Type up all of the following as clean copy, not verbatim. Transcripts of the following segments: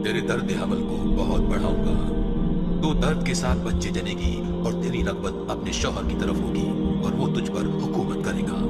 तेरे दर्द हमल को बहुत बढ़ाऊंगा। तू दर्द के साथ बच्चे जनेगी और तेरी रग़बत अपने शौहर की तरफ होगी और वो तुझ पर हुकूमत करेगा।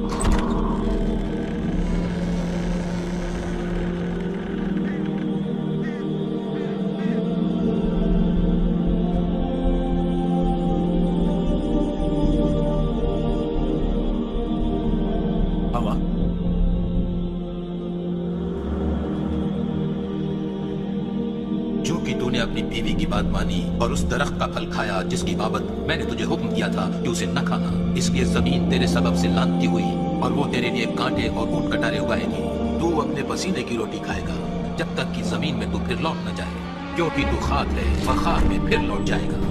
अपनी बीवी की बात मानी और उस दरख्त का फल खाया जिसकी बाबत मैंने तुझे हुक्म दिया था कि उसे न खाना, इसलिए जमीन तेरे सबब से लानती हुई और वो तेरे लिए कांटे और ऊंट कटारे उगाएगी। तू अपने पसीने की रोटी खाएगा जब तक कि जमीन में तू फिर लौट न जाए, क्योंकि तू खाक है वह खाक में फिर लौट जाएगा।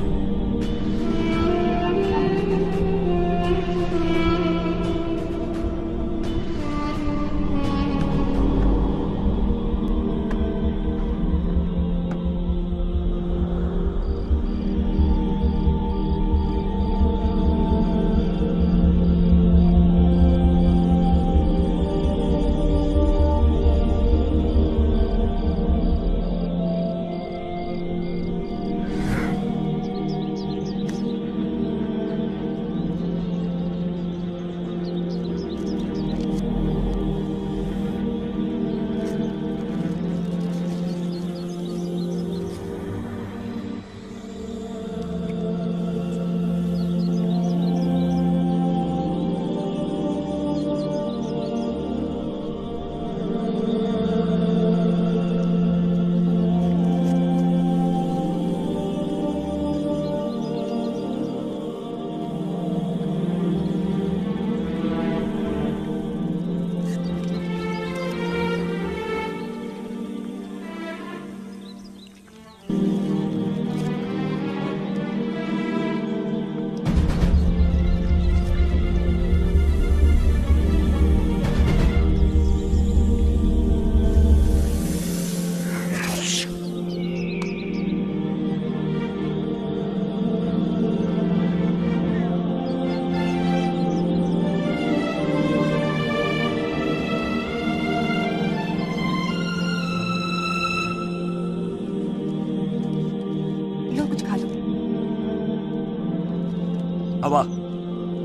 हवा,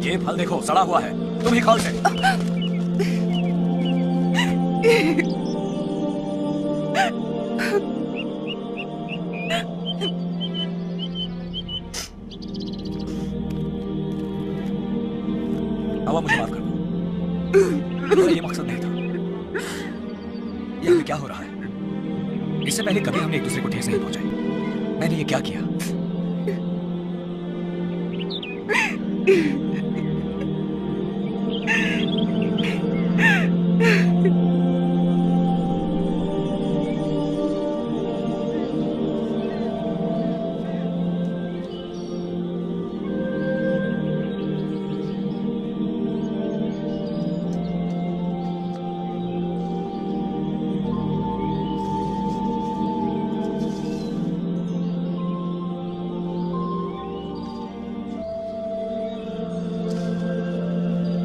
ये फल देखो सड़ा हुआ है, तुम ही खाओ इसे। हवा, मुझे माफ कर दो, मेरा ये मकसद नहीं था। ये हमें क्या हो रहा है? इससे पहले कभी हमने एक दूसरे को ठेस नहीं पहुंचाई। मैंने ये क्या किया?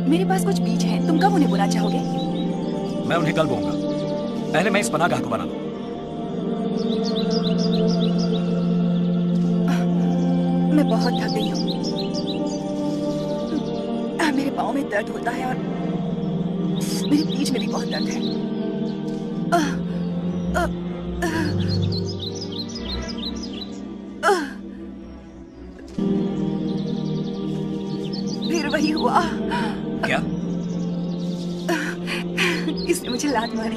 मेरे पास कुछ बीज हैं, तुम कब उन्हें बोना चाहोगे? मैं उन्हें कल बोऊंगा। पहले मैं इस पनाहगाह को बना लूं। मैं बहुत थक गई हूँ। मेरे पाँव में दर्द होता है और मेरे बीच में भी बहुत दर्द है। फिर वही हुआ। क्या? इसने मुझे लात मारी।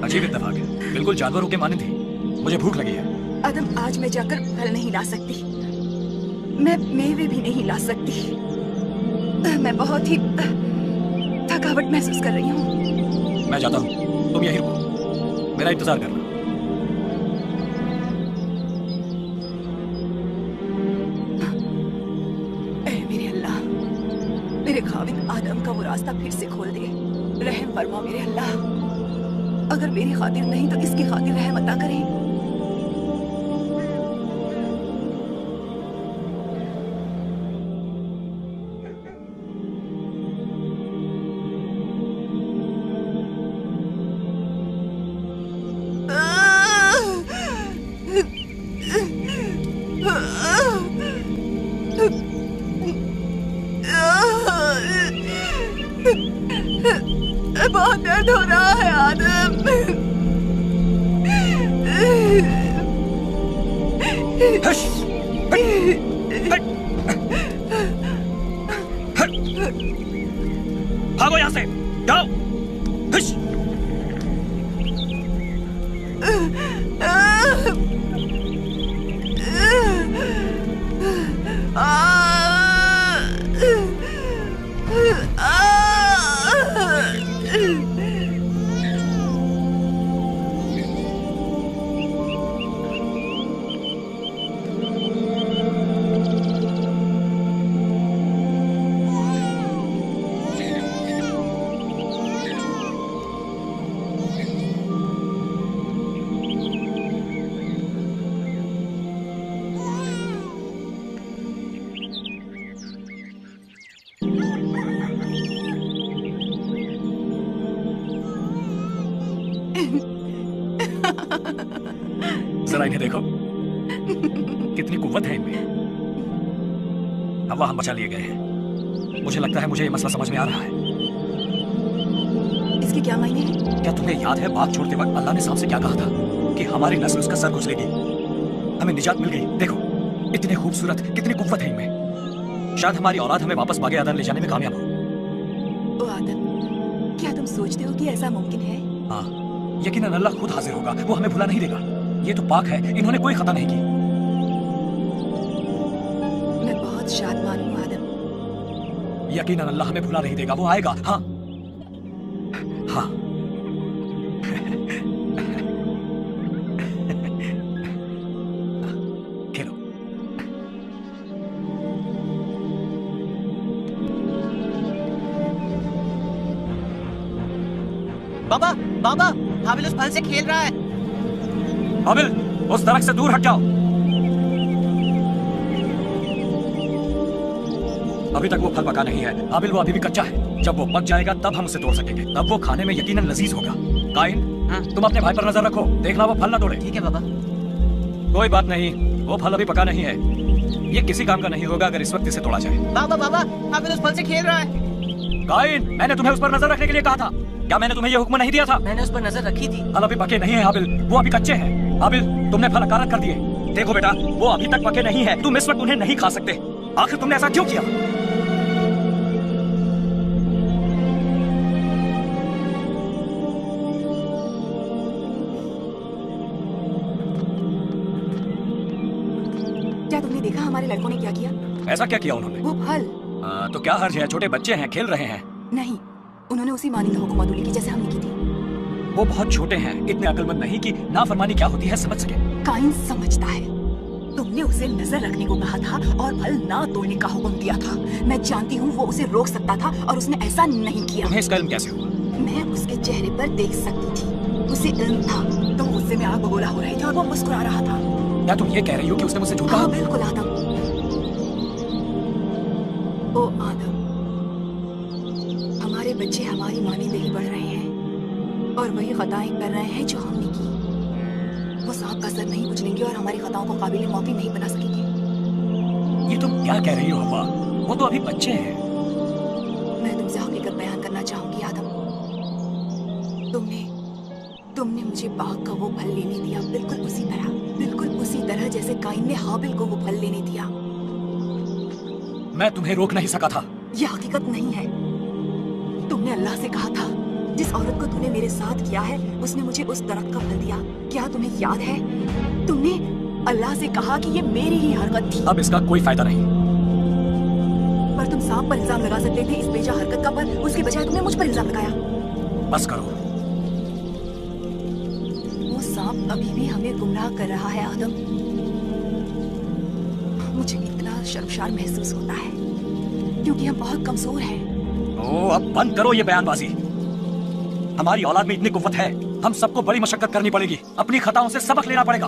अजीब इत्तेफाक है, बिल्कुल जानवरों के माने थे। मुझे भूख लगी है। अदम, आज मैं जाकर फल नहीं ला सकती, मैं मेवे भी नहीं ला सकती। मैं बहुत ही थकावट महसूस कर रही हूँ। मैं जाता हूँ, तुम यहीं रुको, मेरा इंतजार करना। मेरे अल्लाह, मेरे खाविद आदम का वो रास्ता फिर से खोल दे। रहम फरमा मेरे अल्लाह। अगर मेरी खातिर नहीं तो इसकी खातिर रहम अता करें। दर्द हो रहा है आदम। हश, भागो यहाँ से, जाओ। हश। जरा इन्हें देखो, कितनी कुव्वत है इनमें। हवा हम बचा लिए गए हैं। मुझे लगता है मुझे ये मसला समझ में आ रहा है। इसके क्या मायने हैं? क्या तुम्हें याद है बाग छोड़ते वक्त अल्लाह ने सांप से क्या कहा था कि हमारी नस्ल उसका सर कुचलेगी। हमें निजात मिल गई। देखो इतने खूबसूरत, कितनी कुव्वत है इनमें। शायद हमारी औलाद हमें वापस बागे आदम ले जाने में कामयाब हो। ओ आदम, क्या तुम सोचते हो कि ऐसा मुमकिन है? हाँ, यकीनन अल्लाह खुद हाजिर होगा। वो हमें भुला नहीं देगा। ये तो पाक है, इन्होंने कोई खता नहीं की। मैं बहुत शादमान हूँ आदम। यकीनन अल्लाह हमें भुला नहीं देगा। वो आएगा। हाँ हाँ। खेलो। बाबा बाबा, हाबिल उस फल से खेल रहा है। हाबिल, उस दरख्त से दूर हट जाओ। अभी तक वो फल पका नहीं है हाबिल, वो अभी भी कच्चा है। जब वो पक जाएगा तब हम उसे तोड़ सकेंगे। तब वो खाने में यकीनन लजीज होगा। काइन, हाँ? तुम अपने भाई पर नजर रखो, देखना वो फल ना तोड़े। ठीक है बाबा। कोई बात नहीं, वो फल अभी पका नहीं है। ये किसी काम का नहीं होगा अगर इस वक्त इसे तोड़ा जाए। बाबा बाबा, हाबिल उस फल से खेल रहा है। काइन, मैंने तुम्हें उस पर नजर रखने के लिए कहा था। क्या मैंने तुम्हें ये हुक्म नहीं दिया था? मैंने उस पर नजर रखी थी। फल अभी पके नहीं है हाबिल, वो अभी कच्चे हैं। हाबिल, तुमने फल अकारत कर दिए। देखो बेटा, वो अभी तक पके नहीं है। तुम इस वक्त उन्हें नहीं खा सकते। आखिर तुमने ऐसा क्यों किया? क्या तुमने देखा हमारे लड़कों ने क्या किया? ऐसा क्या किया उन्होंने? वो फल तो क्या हर्ज है? छोटे बच्चे हैं, खेल रहे हैं। नहीं, उन्होंने उसी मानिंद हुक्म अदुली की जैसे हमने की थी। वो बहुत छोटे हैं, इतने अक्लमंद नहीं कि नाफरमानी क्या होती है समझ सके। काइन समझता है। तुमने उसे नजर रखने को कहा था और फल ना तोड़ने का हुक्म दिया था। मैं जानती हूँ वो उसे रोक सकता था और उसने ऐसा नहीं किया। तुम्हें इसका इल्म कैसे हुआ? मैं उसके चेहरे पर देख सकती थी। उसे इल्म था। तुम मुझसे में आग बबूला हो रहे थे और वो मुस्कुरा रहा था। क्या तुम ये कह रही हो कि उसने मुझसे झूठ कहा? हाँ बिल्कुल आदम। ओ आदम, हमारे बच्चे हमारी मानिंद ही बढ़ रहे हैं और वही खताएं कर रहे हैं जो हमने की। वो सांप का सर नहीं कुचलेंगे और हमारी खताओं को काबिल माफी नहीं बना सकेंगे। ये तुम क्या कह रही हो हवा? वो तो अभी बच्चे हैं। मैं तुमसे हकीकत बयान करना चाहूंगी आदम। तुमने मुझे बाग का वो फल लेने दिया, बिल्कुल उसी तरह जैसे काइन ने हाबिल को वो फल लेने दिया। मैं तुम्हें रोक नहीं सका था। ये हकीकत नहीं है। तुमने अल्लाह से कहा था, जिस औरत को तूने मेरे साथ किया है उसने मुझे उस दरख्त का फल दिया। क्या तुम्हें याद है? तुमने अल्लाह से कहा कि ये मेरी ही हरकत थी। अब इसका कोई फायदा नहीं। पर तुम सांप पर इल्जाम लगा सकते थे इस बेजा हरकत का, पर उसके बजाय तुमने मुझ पर इल्जाम लगाया। बस करो। वो सांप अभी भी हमें गुमराह कर रहा है आदम। मुझे इतना शर्मशार महसूस होता है क्योंकि हम बहुत कमजोर हैं। ओ, अब बंद करो ये बयानबाजी। हमारी औलाद में इतनी कुव्वत है, हम सबको बड़ी मशक्कत करनी पड़ेगी। अपनी खताओं से सबक लेना पड़ेगा।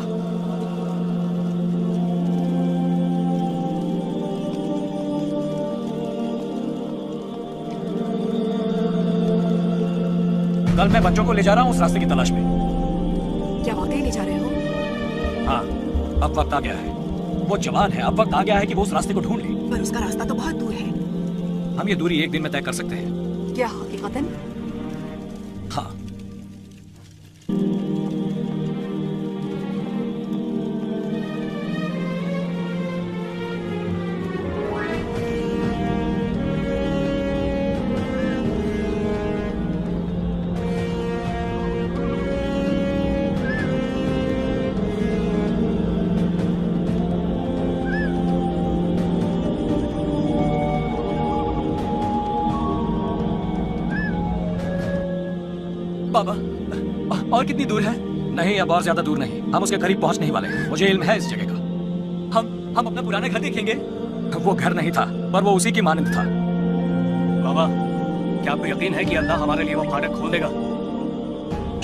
कल मैं बच्चों को ले जा रहा हूँ उस रास्ते की तलाश में। क्या वाकई ले जा रहे हो? हाँ, अब वक्त आ गया है। वो जवान है, अब वक्त आ गया है कि वो उस रास्ते को ढूंढ ले। पर उसका रास्ता तो बहुत दूर है। हम ये दूरी एक दिन में तय कर सकते हैं। क्या हकीकतन? हाँ, बाबा, और कितनी दूर है? नहीं, अब और ज्यादा दूर नहीं, हम उसके करीब पहुंचने ही वाले हैं। मुझे इल्म है इस जगह का। हम अपना पुराना घर देखेंगे। वो घर नहीं था, पर वो उसी की मानंद था। बाबा, क्या आपको यकीन है कि अल्लाह हमारे लिए वो फाटक खोल देगा?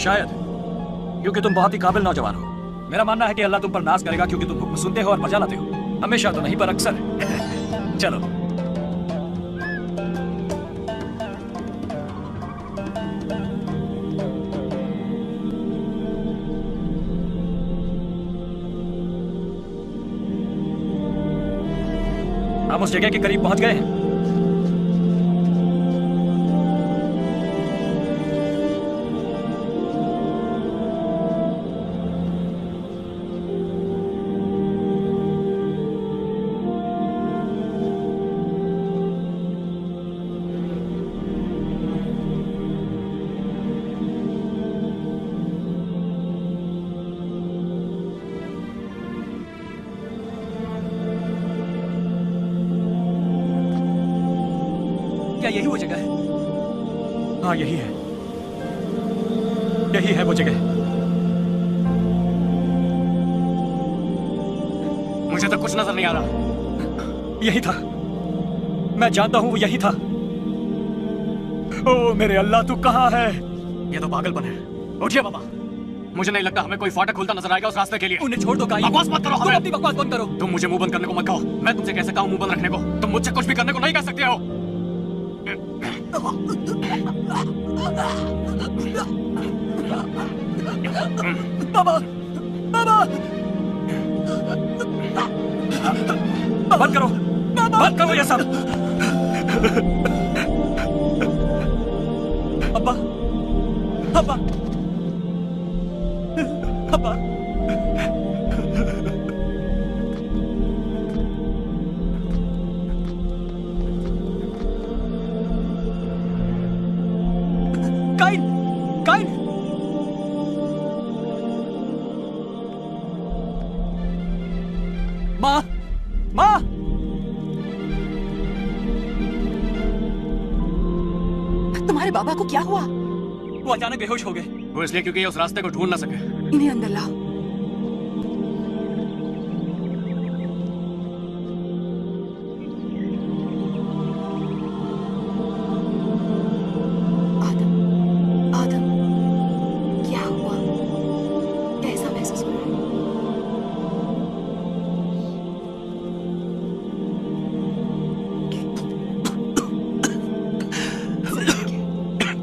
शायद, क्योंकि तुम बहुत ही काबिल नौजवान हो। मेरा मानना है कि अल्लाह तुम पर नाज करेगा, क्योंकि तुम हुक्म सुनते हो और बजा लाते हो। हमेशा तो नहीं, पर अक्सर। चलो। हम उस जगह के करीब पहुंच गए हैं। क्या यही वो जगह है? हाँ, यही है, यही है वो जगह। मुझे तो कुछ नजर नहीं आ रहा। यही था, मैं जानता हूं वो यही था। ओ मेरे अल्लाह, तू कहाँ है? ये तो पागलपन है। उठिए बाबा, मुझे नहीं लगता हमें कोई फाटक खुलता नजर आएगा उस रास्ते के लिए। उन्हें छोड़ दो। काई, बकवास मत करो तुम हमें। अपनी बकवास बंद करो। तुम मुझे मुंह बंद करने को मत कहो। मैं तुमसे कैसे कहूं मुंह बंद रखने को? तुम मुझसे कुछ भी करने को नहीं कह सकते हो। बाबा, बाबा, बंद करो, बंद करो ये सब। अब्बा, अब्बा, अब्बा। काइन, काइन। माँ, माँ। तुम्हारे बाबा को क्या हुआ? वो अचानक बेहोश हो गए। वो इसलिए क्योंकि ये उस रास्ते को ढूंढ ना सके। इन्हें अंदर लाओ। आदम, आदम, क्या हुआ? कैसा महसूस हो रहा है?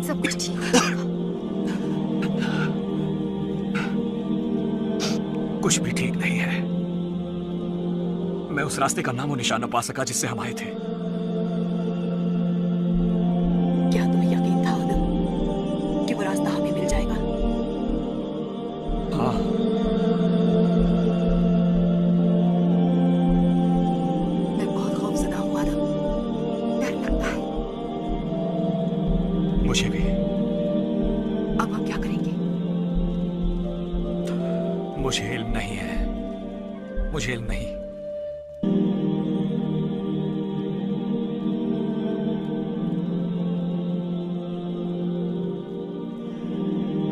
सब कुछ ठीक हो जाएगा। कुछ भी ठीक नहीं है। मैं उस रास्ते का नामो निशान न पा सका जिससे हम आए थे। क्या तुम्हें यकीन था आदम कि वो रास्ता हमें मिल जाएगा? हाँ, मैं बहुत खौफजदा हूँ आदम। डर लगता है। मुझे भी। अब हम क्या करेंगे? मुझे इल्म नहीं है, मुझे इल्म नहीं।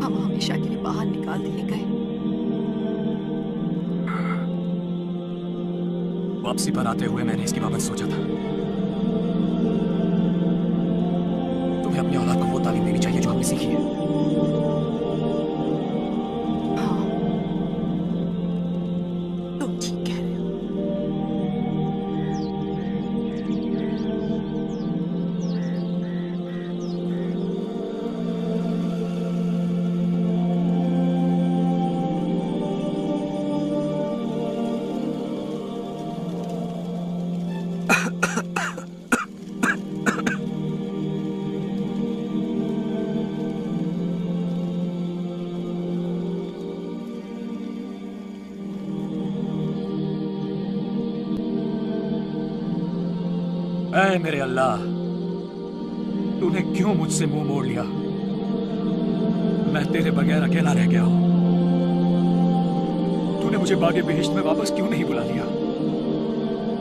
हम हमेशा के लिए बाहर निकाल दिए गए। वापसी पर आते हुए मैंने इसकी बाबत सोचा था। तुम्हें अपनी औलाद को वो तालीम देनी चाहिए जो हमने सीखी है। हाँ, तुम ठीक कह रहे हो। ऐ मेरे अल्लाह, तूने क्यों मुझसे मुंह मोड़ लिया? मैं तेरे बगैर अकेला रह गया हूं। तूने मुझे बागे बेहिश्त में वापस क्यों नहीं बुला लिया?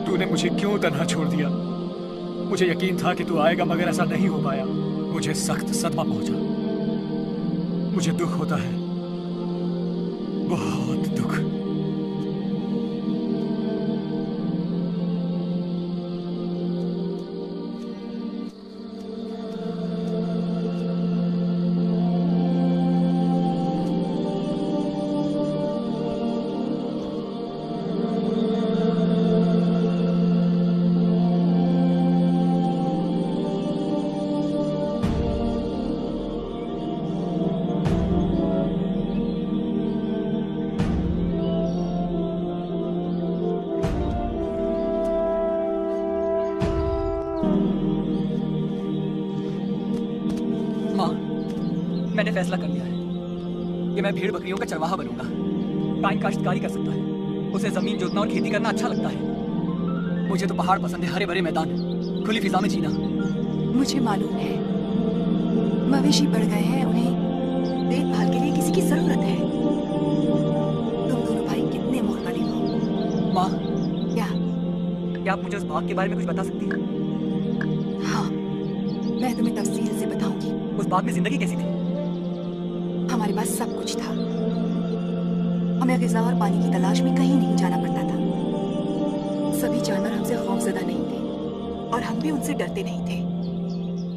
तूने मुझे क्यों तन्हा छोड़ दिया? मुझे यकीन था कि तू आएगा, मगर ऐसा नहीं हो पाया। मुझे सख्त सदमा पहुंचा। मुझे दुख होता है, बहुत दुख। माँ, मैंने फैसला कर लिया है कि मैं भेड़ बकरियों का चरवाहा बनूंगा। काइन काश्तकारी कर सकता है, उसे जमीन जोतना और खेती करना अच्छा लगता है। मुझे तो पहाड़ पसंद है, हरे भरे मैदान, खुली फिजा में जीना। मुझे मालूम है मवेशी बढ़ गए हैं, उन्हें देखभाल के लिए किसी की जरूरत है। तुम दोनों भाई कितने मुख्तलिफ हो। माँ, क्या आप मुझे उस बाग के बारे में कुछ बता सकती हैं? हाँ, मैं तुम्हें तफसील से बताऊंगी। उस बाग में जिंदगी कैसी थी? हमारे पास सब कुछ था। हमें ग़िज़ा और पानी की तलाश में कहीं नहीं जाना पड़ता था। सभी जानवर हमसे खौफज़दा नहीं थे और हम भी उनसे डरते नहीं थे।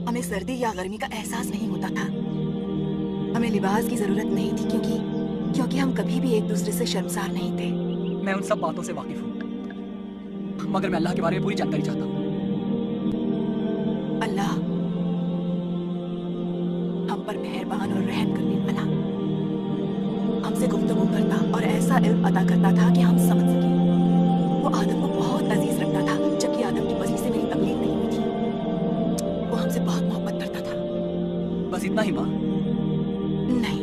हमें सर्दी या गर्मी का एहसास नहीं होता था। हमें लिबास की जरूरत नहीं थी क्योंकि हम कभी भी एक दूसरे से शर्मसार नहीं थे। मैं उन सब बातों से वाकिफ हूँ, मगर मैं अल्लाह के बारे में पूरी जानकारी चाहता हूँ। अल्लाह हम पर मेहरबान और रहम करने वाला, हमसे गुफ्तगू करता और ऐसा इल्म अता करता था कि हम समझ सके। वो आदम को बहुत अजीज रखता था, जबकि आदम की वजह से मेरी तकलीफ नहीं हुई थी। वो हमसे बहुत मोहब्बत करता था। बस इतना ही माँ? नहीं,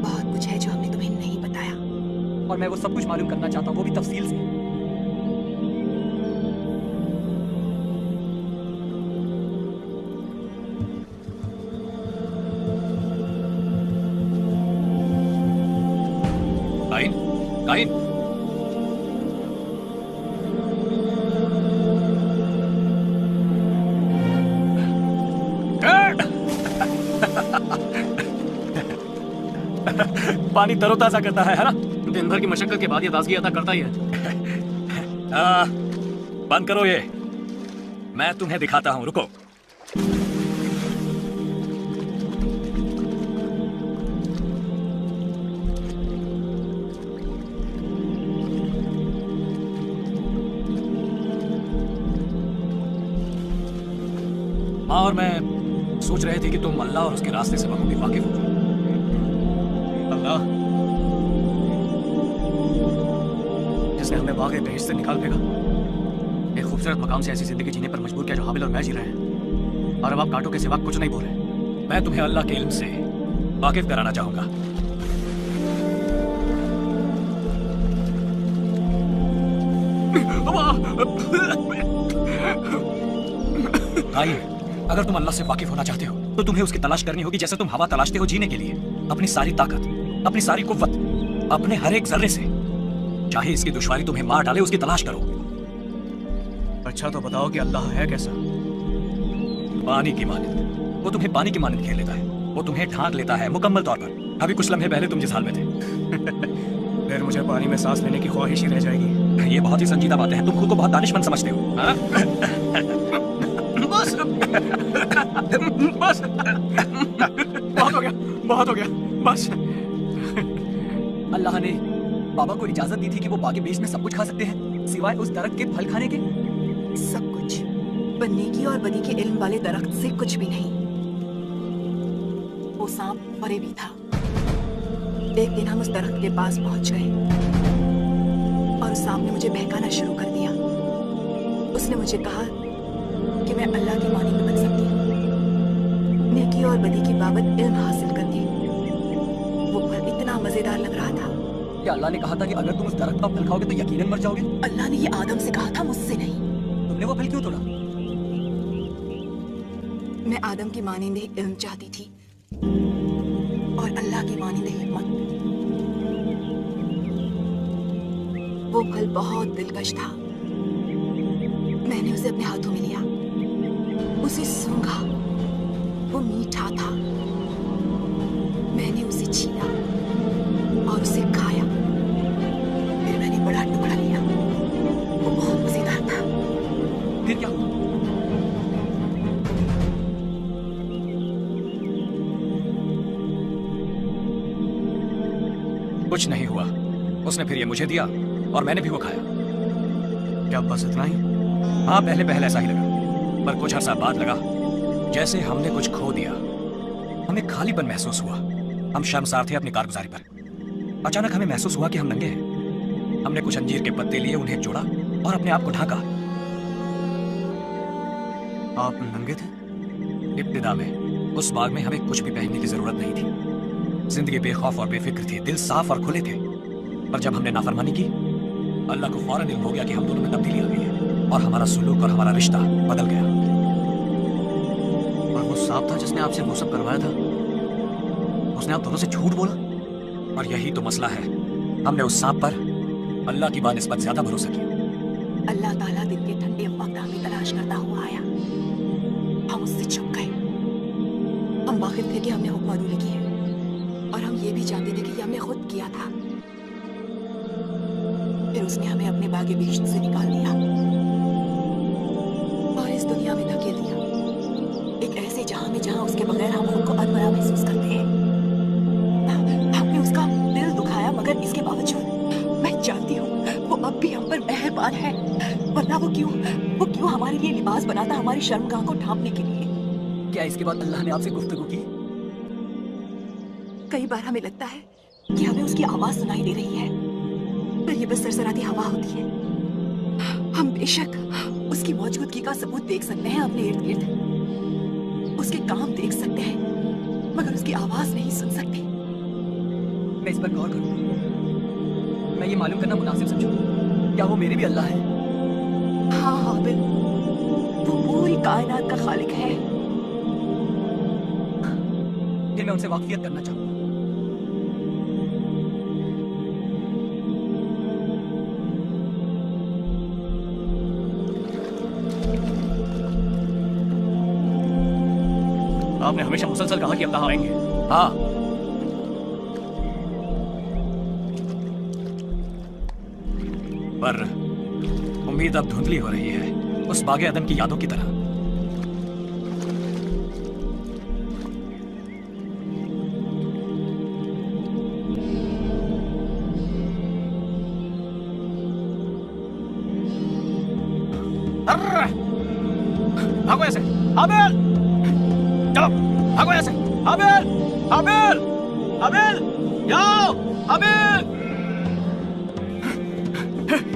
बहुत कुछ है जो हमने तुम्हें नहीं बताया। और मैं वो सब कुछ मालूम करना चाहता हूँ, वो भी तफसील से। काइन, काइन, पानी तरोताजा करता है ना? दिन भर की मशक्कत के बाद ये ताजगी अता करता ही है। बंद करो ये, मैं तुम्हें दिखाता हूं, रुको। माँ और मैं सोच रहे थे कि तुम अल्लाह और उसके रास्ते से बखूबी वाकिफ हो। अल्लाह जिसने हमें वाक़ई बेहिस से निकाल फेंका, एक खूबसूरत मकाम से ऐसी जिंदगी जीने पर मजबूर किया जो हाबिल और मैं जी रहे हैं, और अब आप कांटों के सिवा कुछ नहीं बोल रहे। मैं तुम्हें अल्लाह के इल्म से वाकिफ कराना चाहूंगा। काइन, अगर तुम अल्लाह से वाकिफ होना चाहते हो तो तुम्हें उसकी तलाश करनी होगी जैसे तुम हवा तलाशते हो जीने के लिए। अपनी सारी ताकत, अपनी सारी कुव्वत, अपने हर एक जर्रे से, चाहे इसकी दुश्वारी तुम्हें मार डाले, उसकी तलाश करो। अच्छा तो बताओ कि अल्लाह है कैसा? पानी की मानिंद। वो तुम्हें पानी की मानिंद घेर लेता है, वो तुम्हें ढांक लेता है मुकम्मल तौर पर। अभी कुछ लम्हे पहले तुम जिस हाल में थे। फिर मुझे पानी में सांस लेने की ख्वाहिश ही रह जाएगी। ये बहुत ही संजीदा बातें हैं, तुम खुद को बहुत दानिशमंद समझते हो। हाँ? बस बस बहुत हो गया, बहुत हो गया, बस। अल्लाह ने बाबा को इजाजत दी थी कि वो बागी बेश में सब कुछ खा सकते हैं सिवाय उस दरख्त के फल खाने के। सब कुछ, पर नेकी और बदी के इल्म वाले दरख्त से कुछ भी नहीं। वो सांप परे भी था। एक दिन हम उस दरख्त के पास पहुंच गए और उस सांप ने मुझे बहकाना शुरू कर दिया। उसने मुझे कहा कि मैं अल्लाह की मानी में बन सकती हूँ, नेकी और बदी की बाबत इल्म हासिल करके। वो फल इतना मजेदार लग रहा था। क्या अल्लाह ने कहा था कि अगर तुम उस दरख्त का फल खाओगे तो यकीनन मर जाओगे? अल्लाह ने ये आदम से कहा था, मुझसे नहीं। तुमने वो फल क्यों तोड़ा? मैं आदम की मानिंद इल्म चाहती थी और अल्लाह की मानिंद हिकमत। वो फल बहुत दिलकश था। मैंने उसे अपने हाथों में लिया, उसे सूंघा। वो मीठा था, छीना और उसे खाया। फिर मैंने बड़ा टुकड़ा लिया, वो बहुत मजेदार था। फिर क्या हुआ? कुछ नहीं हुआ। उसने फिर ये मुझे दिया और मैंने भी वो खाया। क्या बस इतना ही? हाँ, पहले पहले ऐसा ही लगा, पर कुछ अर्सा बाद लगा जैसे हमने कुछ खो दिया। हमें खालीपन महसूस हुआ। हम शर्मसार थे अपनी कारगुजारी पर। अचानक हमें महसूस हुआ कि हम नंगे हैं। हमने कुछ अंजीर के पत्ते लिए, उन्हें जोड़ा और अपने आप को ढांका। आप नंगे थे? इब्तिदा में उस बाग में हमें कुछ भी पहनने की जरूरत नहीं थी। जिंदगी बेखौफ और बेफिक्र थी, दिल साफ और खुले थे। पर जब हमने नाफरमानी की, अल्लाह को फौरन इल्म हो गया कि हम दोनों में तब्दीली आ गई है और हमारा सुलूक और हमारा रिश्ता बदल गया। और वो सांप था जिसने आपसे वो सब करवाया था, उसने आप दोनों से झूठ बोला। और यही तो मसला है, हमने उस सांप पर अल्लाह की बानिस्बत ज्यादा भरोसा किया। अल्लाह ताला दिन के ठंडे वक्त हमें तलाश करता हुआ आया। हम उससे छुप गए। हम वाकिफ थे कि हमने हुक्म अदूली की है और हम ये भी जानते थे कि ये हमने खुद किया था। फिर उसने हमें अपने बागे बिश्त से निकाल दिया और इस दुनिया में धकेल दिया, एक ऐसे जहां में जहां उसके बगैर हम खुद को अधमरा महसूस करते हैं। हमने उसका दिल दुखाया, मगर इसके बावजूद मैं जानती हूँ वो अब भी हम पर मेहरबान है। वरना वो क्यों हमारे लिए लिबास बनाता, हमारी शर्मगाह को ढांपने के लिए। क्या इसके बाद अल्लाह ने आपसे गुफ्तगू की? कई बार हमें लगता है कि हमें उसकी आवाज सुनाई दे रही है, पर ये बस सरसराती हवा होती है। हम बेशक उसकी मौजूदगी का सबूत देख सकते हैं अपने इर्द गिर्द, उसके काम देख सकते हैं, मगर उसकी आवाज नहीं सुन सकते। मैं इस पर गौर करूँ। मैं ये मालूम करना मुनासिब समझूं, क्या वो मेरे भी अल्लाह है? हाँ हाबिल, वो पूरी कायनात का खालिक है। फिर मैं उनसे वाकफियत करना चाहूंगा। आपने हमेशा मुसलसल कहा कि अल्लाह आएंगे। हाँ, पर उम्मीद अब धुंधली हो रही है, उस बागे अदन की यादों की तरह। भागो ऐसे, हाबिल! चलो, भागो ऐसे, हाबिल! हाबिल! हाबिल! जाओ, हाबिल!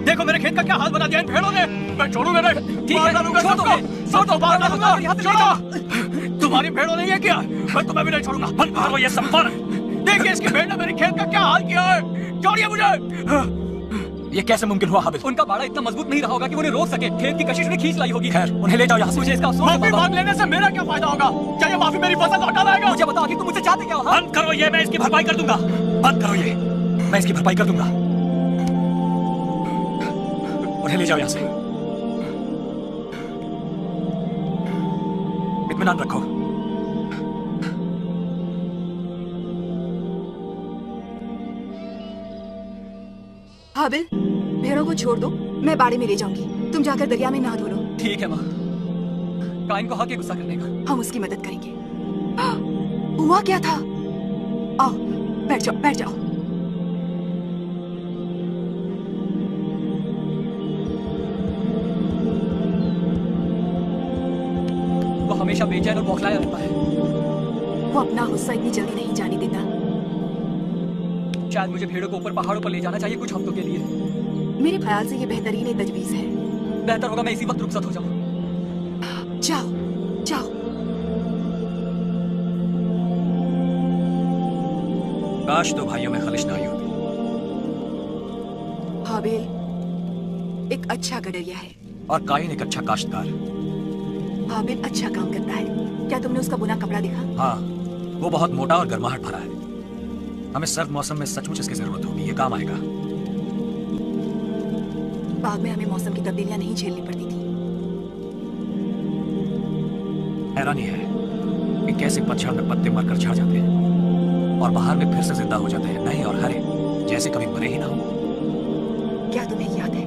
देखो मेरे खेत का क्या हाल बना दिया इन भेड़ों ने। मैं छोड़ूंगा नहीं। ठीक है, छोड़ दो, बाहर डालूंगा। छोड़ो, तुम्हारी भेड़ों ने ये किया, मैं तुम्हें भी नहीं छोड़ूंगा। बंद करो ये सब। देखिए इसकी भेड़ ने मेरे खेत का क्या हाल किया है। छोड़िए मुझे। ये कैसे मुमकिन हुआ हाबिल? उनका बाड़ा इतना मजबूत नहीं रहा होगा कि उन्हें रोक सके। खेत की कशिश उन्हें खींच लाई होगी। खैर, उन्हें ले जाओ यहाँ से। मुझे इसका अफसोस है। माफी मांग लेने से मेरा क्या फायदा होगा? क्या ये माफी मेरी फसल लौटा लाएगा? मुझे बताओ कि तुम मुझसे चाहते क्या हो? बंद करो ये, मैं इसकी भरपाई कर दूंगा। बंद करो ये, मैं इसकी भरपाई कर दूंगा। उन्हें ले जाओ यहाँ से। इत्मीनान रखो। हाबिल, भेड़ों को छोड़ दो, मैं बाड़े में ले जाऊंगी। तुम जाकर दरिया में नहा धो लो। ठीक है माँ। काइन को हक है गुस्सा करने का। हम उसकी मदद करेंगे। हुआ क्या था? आओ, बैठ जाओ, बैठ जाओ। वो हमेशा बेचैन और बौखलाया रहता है। वो अपना गुस्सा इतनी जल्दी नहीं जाने देता। शायद मुझे भेड़ों को ऊपर पहाड़ों पर ले जाना चाहिए कुछ हफ्तों के लिए। मेरे ख्याल से ये बेहतरीन तजवीज है। बेहतर होगा मैं इसी वक्त रुखसत हो जाऊं। जाओ, जाओ। काश दो भाइयों में खलिश ना आई होती। हाबिल एक अच्छा गडरिया है और काइन एक अच्छा काश्तकार। हाबिल अच्छा काम करता है। क्या तुमने उसका बुना कपड़ा देखा? हाँ, वो बहुत मोटा और गर्माहट भरा है। हमें सर्द मौसम में सचमुच इसकी जरूरत होगी। ये काम आएगा। बाग में हमें मौसम की तब्दीलियां नहीं झेलनी पड़ती थी। हैरानी है कि कैसे पतझड़ में पत्ते मरकर झड़ जाते हैं। और बाहर में फिर से जिंदा हो जाते हैं, नए और हरे, जैसे कभी मरे ही ना हो। क्या तुम्हें याद है,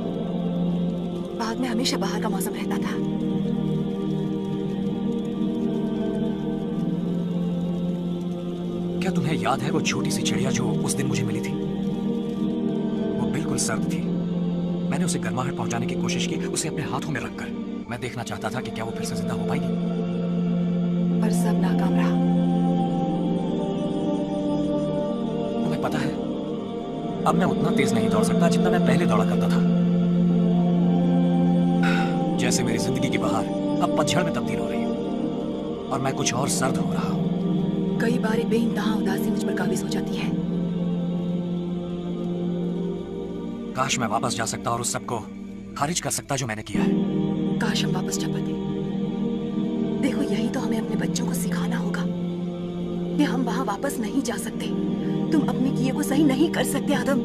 बाद में हमेशा बाहर का मौसम रहता था। क्या तुम्हें याद है वो छोटी सी चिड़िया जो उस दिन मुझे मिली थी? वो बिल्कुल सर्द थी। मैंने उसे गर्माहट पहुंचाने की कोशिश की, उसे अपने हाथों में रखकर। मैं देखना चाहता था कि क्या वो फिर से जिंदा हो पाएगी, पर सब नाकाम रहा। तुम्हें पता है, अब मैं उतना तेज नहीं दौड़ सकता जितना मैं पहले दौड़ा करता था। जैसे मेरी जिंदगी की बहार अब पतझड़ में तब्दील हो रही है और मैं कुछ और सर्द हो रहा हूं। कई बार बेइंतहा उदासी मुझ पर काबिज हो जाती है। काश मैं वापस जा सकता और उस सबको खारिज कर सकता जो मैंने किया है। काश हम वापस जा पाते। देखो, यही तो हमें अपने बच्चों को सिखाना होगा कि हम वहां वापस नहीं जा सकते। तुम अपने किए को सही नहीं कर सकते आदम।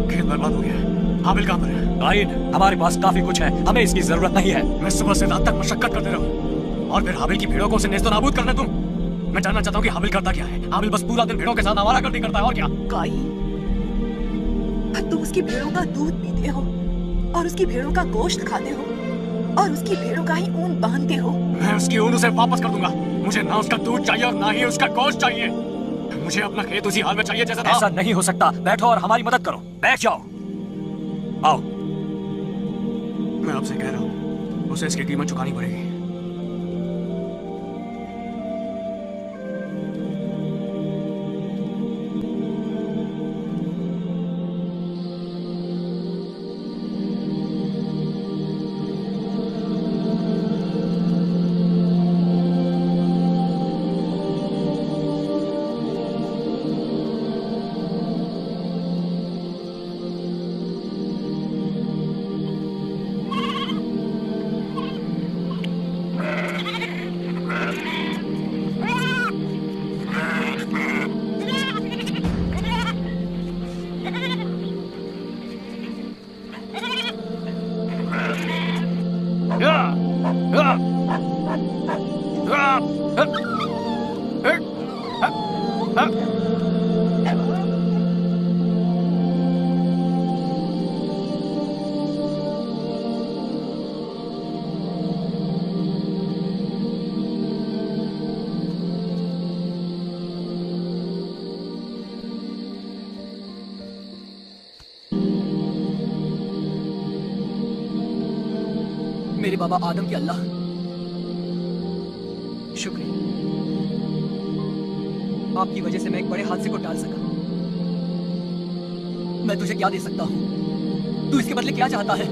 खेत बर्बाद हो गया। हाबिल कहां पर है? काइन, हमारे पास काफी कुछ है, हमें इसकी जरूरत नहीं है। मैं सुबह से रात तक मशक्कत करते रहूं और फिर हाबिल की भेड़ों को उसे नेस्तो नाबूद करना तुम? मैं जानना चाहता हूं कि हाबिल करता क्या है। हाबिल बस पूरा दिन भेड़ों के साथ आवारागर्दी करता है, और क्या? काइन, तुम उसकी भेड़ों का दूध पीते हो और उसकी भेड़ों का गोश्त खाते हो और उसकी भेड़ों का ही ऊन बांधते हो। मैं उसकी ऊन उसे वापस कर दूंगा। मुझे ना उसका दूध चाहिए और ना ही उसका गोश्त चाहिए। मुझे अपना खेत उसी हाल में चाहिए जैसा था। ऐसा नहीं हो सकता। बैठो और हमारी मदद करो। बैठ जाओ। आओ। मैं आपसे कह रहा हूं, उसे इसकी कीमत चुकानी पड़ेगी। मेरे बाबा आदम के अल्लाह, शुक्रिया। आपकी वजह से मैं एक बड़े हादसे को टाल सका। मैं तुझे क्या दे सकता हूं? तू इसके बदले क्या चाहता है?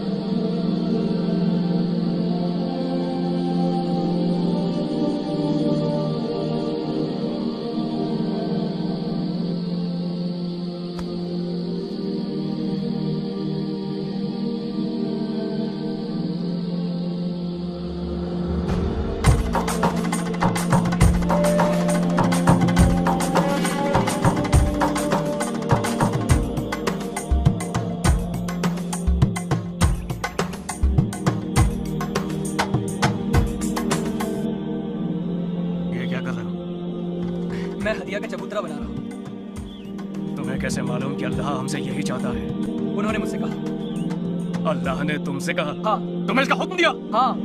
मैं हदिया का चबूतरा बना रहा हूँ। तुम्हें कैसे मालूम कि अल्लाह हमसे यही चाहता है? उन्होंने मुझसे कहा। अल्लाह ने तुमसे कहा? हाँ। तुम्हें इसका हुक्म दिया? हाँ।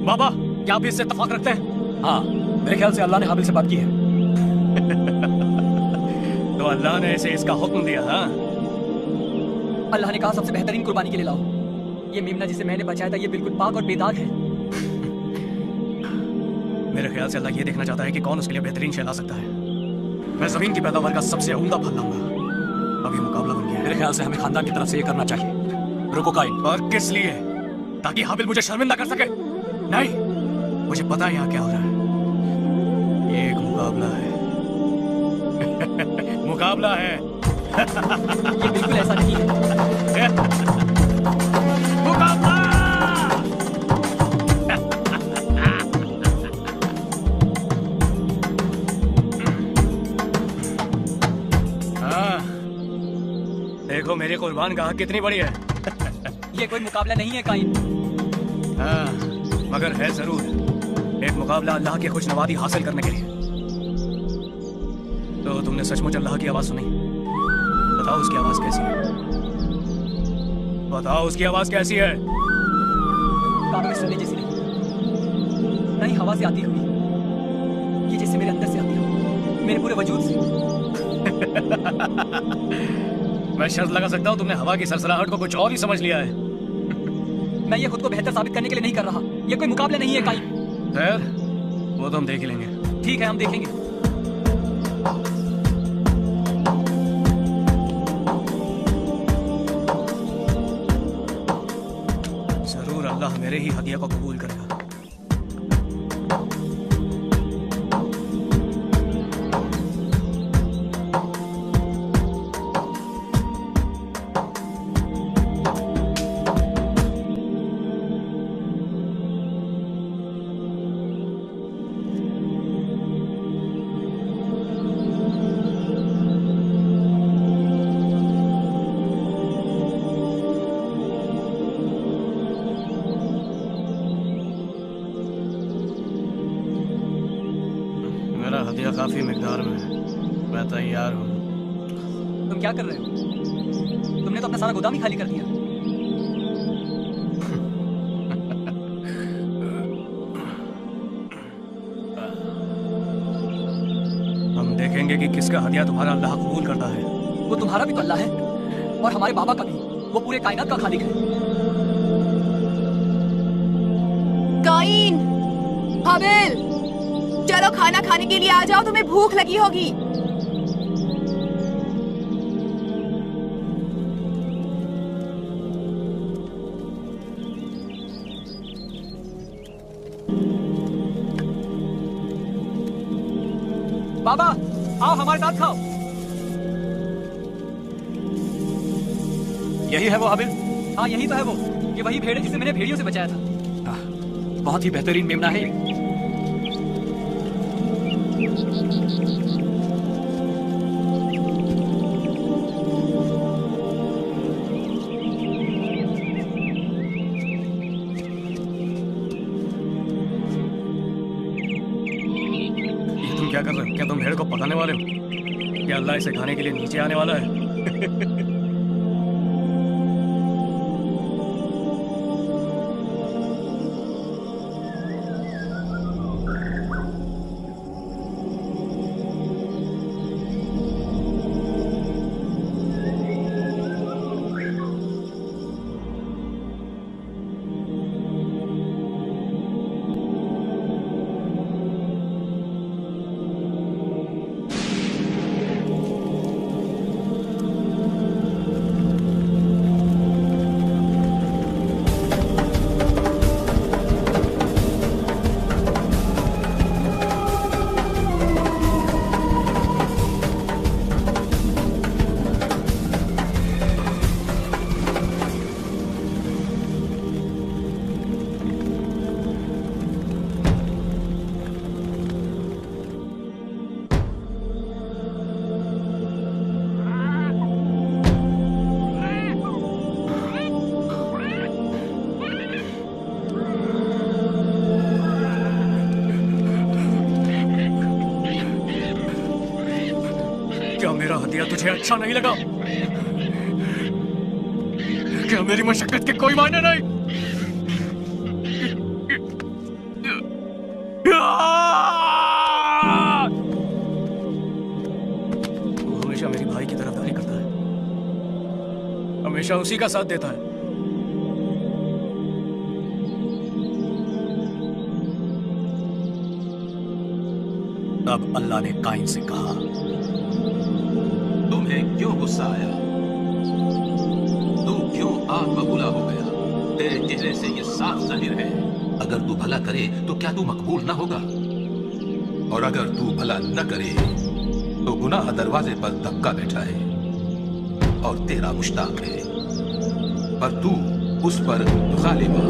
बाबा, क्या आप भी इससे इत्तेफाक रखते हैं? हाँ, मेरे ख्याल से अल्लाह ने हाबिल से बात की है। तो अल्लाह ने इसे इसका हुक्म दिया? हाँ। अल्लाह ने कहा सबसे बेहतरीन कुर्बानी के लिए लाओ। ये मेमना जिसे मैंने बचाया था, ये बिल्कुल पाक और बेदाग है। मेरे ख्याल से अल्लाह ये देखना चाहता है कि कौन उसके लिए बेहतरीन शय ला सकता है। मैं जमीन की पैदावार का सबसे उम्दा फल लाऊंगा। अभी मुकाबला बन गया है। मेरे ख्याल से हमें खानदान की तरफ से ये करना चाहिए। रुको काइन। और किस लिए? ताकि हाबिल मुझे शर्मिंदा कर सके? नहीं, मुझे पता है यहाँ क्या हो रहा है। ये एक मुकाबला है। मुकाबला है। ये बिल्कुल ऐसा नहीं है। मुकाबला! देखो मेरी कुर्बान गाह कितनी बड़ी है। ये कोई मुकाबला नहीं है काइन। हाँ, मगर है जरूर एक मुकाबला अल्लाह की खुशनवादी हासिल करने के लिए। तो तुमने सचमुच अल्लाह की आवाज सुनी? बताओ उसकी आवाज कैसी है? बताओ उसकी आवाज कैसी है? कानों में सुनने जैसी नहीं, नहीं हवा से आती हुई, ये जैसे मेरे अंदर से आती हो, मेरे पूरे वजूद से। मैं शर्त लगा सकता हूँ तुमने हवा की सरसराहट को कुछ और ही समझ लिया है। मैं ये खुद को बेहतर साबित करने के लिए नहीं कर रहा, ये कोई मुकाबला नहीं है काई। खैर वो तो हम देख ही लेंगे। ठीक है, हम देखेंगे। जरूर अल्लाह मेरे ही हदिया को कबूल करेगा। मेरा हदिया काफी मिकदार में है, मैं तैयार हूँ। तुम क्या कर रहे हो? तुमने तो अपना सारा गोदाम ही खाली कर दिया। हम देखेंगे कि किसका हदिया तुम्हारा अल्लाह कबूल करता है। वो तुम्हारा भी तो अल्लाह है और हमारे बाबा का भी। वो पूरे कायनात का खालिक है। काइन, हाबिल, चलो खाना खाने के लिए आ जाओ, तुम्हें भूख लगी होगी। बाबा आओ हमारे साथ खाओ। यही है वो हाबिल? हाँ यही तो है वो। ये वही भेड़ है जिसे मैंने भेड़ियों से बचाया था। बहुत ही बेहतरीन मेमना है ये। तुम क्या कर रहे हो? क्या तुम भेड़ को पकाने वाले हो? क्या अल्लाह इसे खाने के लिए नीचे आने वाला है? क्या मेरा हदिया तुझे अच्छा नहीं लगा? क्या मेरी मशक्कत के कोई मायने नहीं? वो हमेशा मेरी भाई की तरफदारी करता है, हमेशा उसी का साथ देता है। अब अल्लाह ने काइन से कहा, तुम्हें क्यों गुस्सा आया? तू क्यों आग बबूला हो गया? तेरे चेहरे से ये साफ जाहिर है, अगर तू भला करे तो क्या तू मकबूल न होगा? और अगर तू भला न करे तो गुनाह दरवाजे पर धक्का बैठा है और तेरा मुश्ताक है, पर तू उस पर गालिब आ।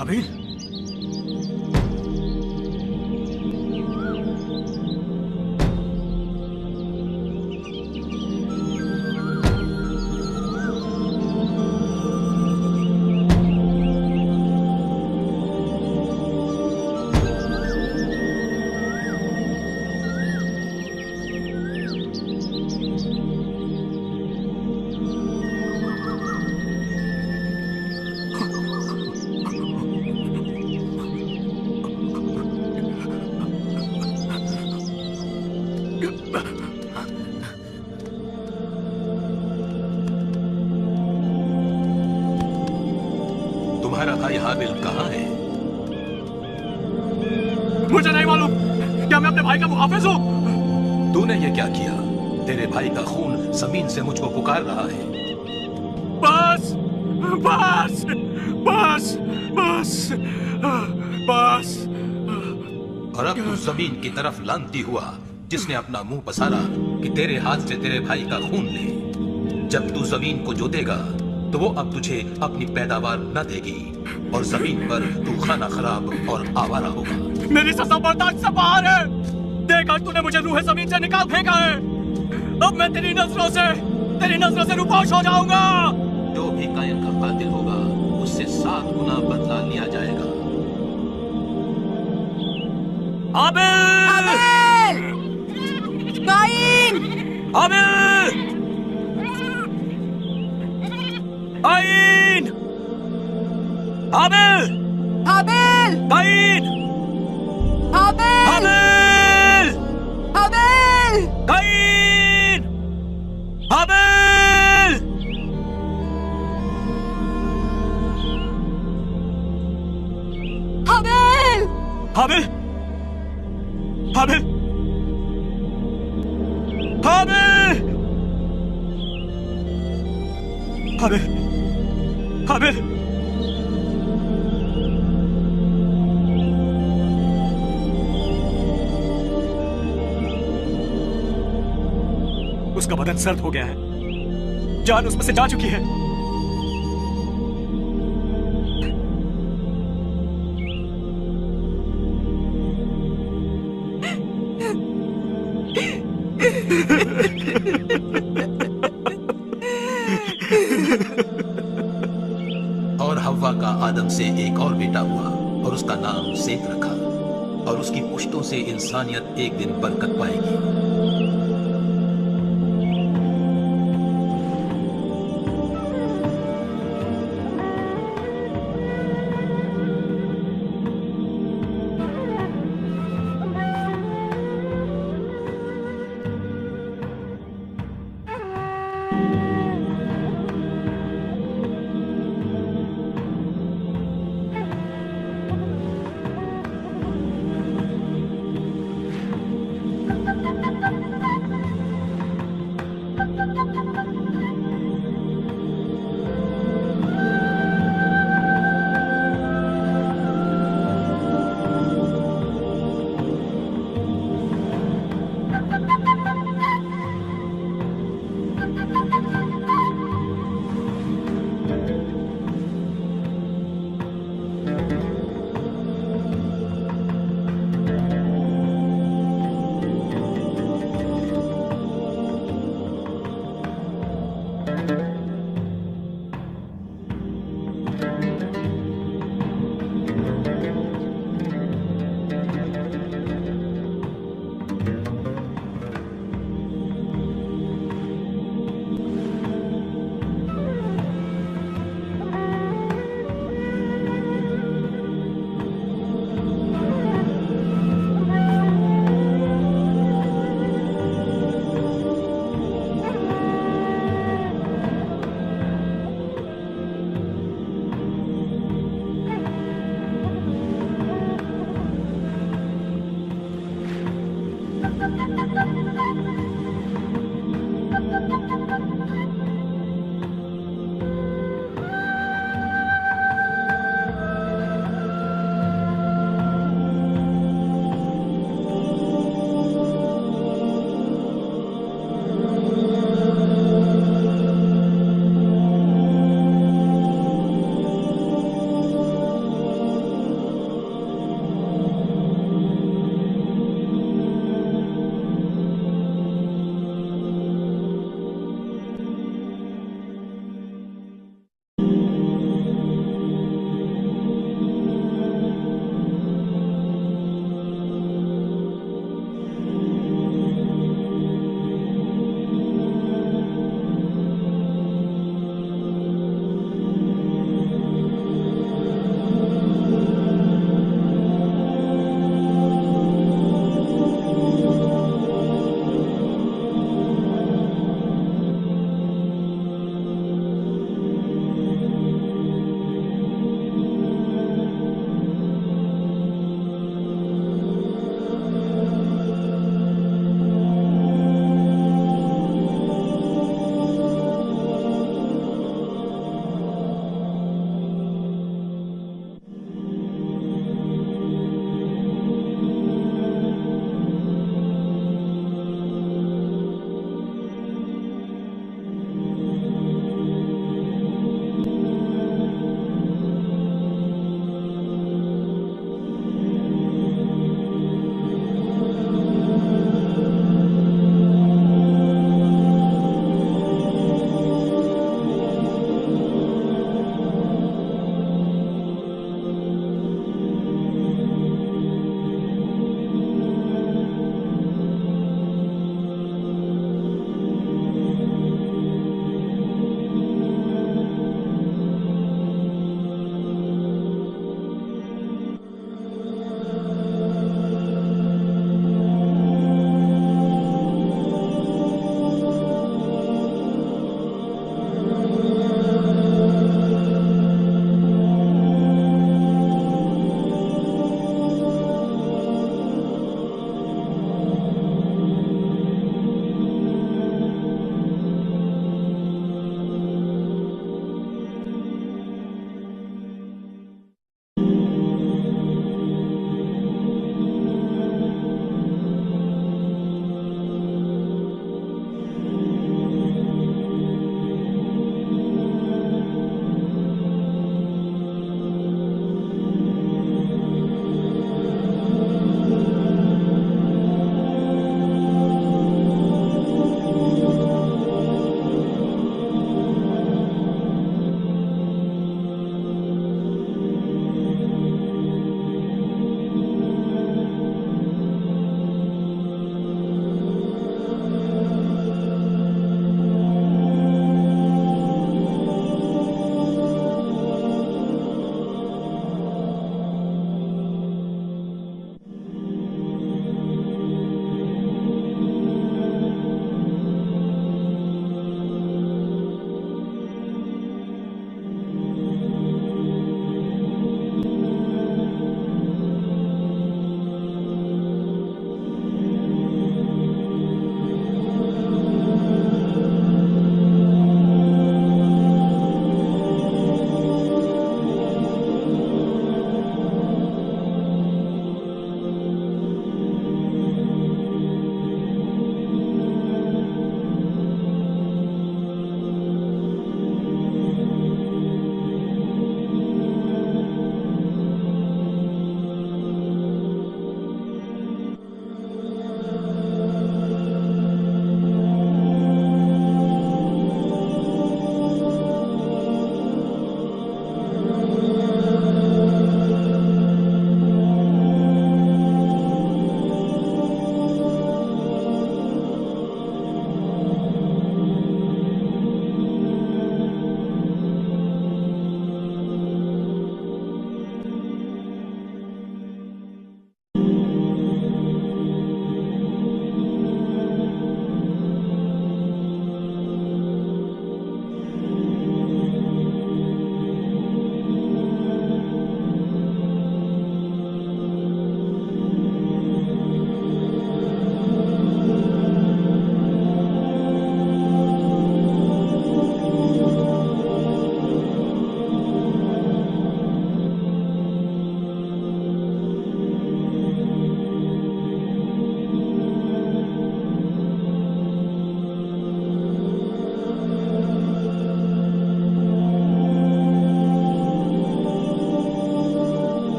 अभी मुझे नहीं मालूम। क्या मैं अपने भाई का मुहाफिज हूँ? तूने ये क्या किया? तेरे भाई का खून जमीन से मुझको पुकार रहा है। बस बस बस बस बस। और अब तू जमीन की तरफ लानती हुआ जिसने अपना मुंह पसारा कि तेरे हाथ से तेरे भाई का खून ले। जब तू जमीन को जोतेगा तो वो अब तुझे अपनी पैदावार न देगी और जमीन पर तू खाना खराब और आवारा होगा। मेरी सजा बर्दाश्त से बाहर है। देख, आज तूने मुझे रूह जमीन से निकाल फेंका है। अब मैं तेरी नजरों से रूपोश हो जाऊंगा। जो भी कायन का कातिल होगा उससे 7 गुना बदला लिया जाएगा। आबिल! काइन! आबिल! काइन! आबिल! हाबिल! काइन! हाबिल! आबिल! हाबिल! काइन! आबिल! हाबिल! हाबिल! हाबिल! हाबिल! हाबिल! हाबिल! उसका बदन सर्द हो गया है। जान उसमें से जा चुकी है। और हव्वा का आदम से एक और बेटा हुआ और उसका नाम सेत रखा। और उसकी पुश्तों से इंसानियत एक दिन बरकत पाएगी।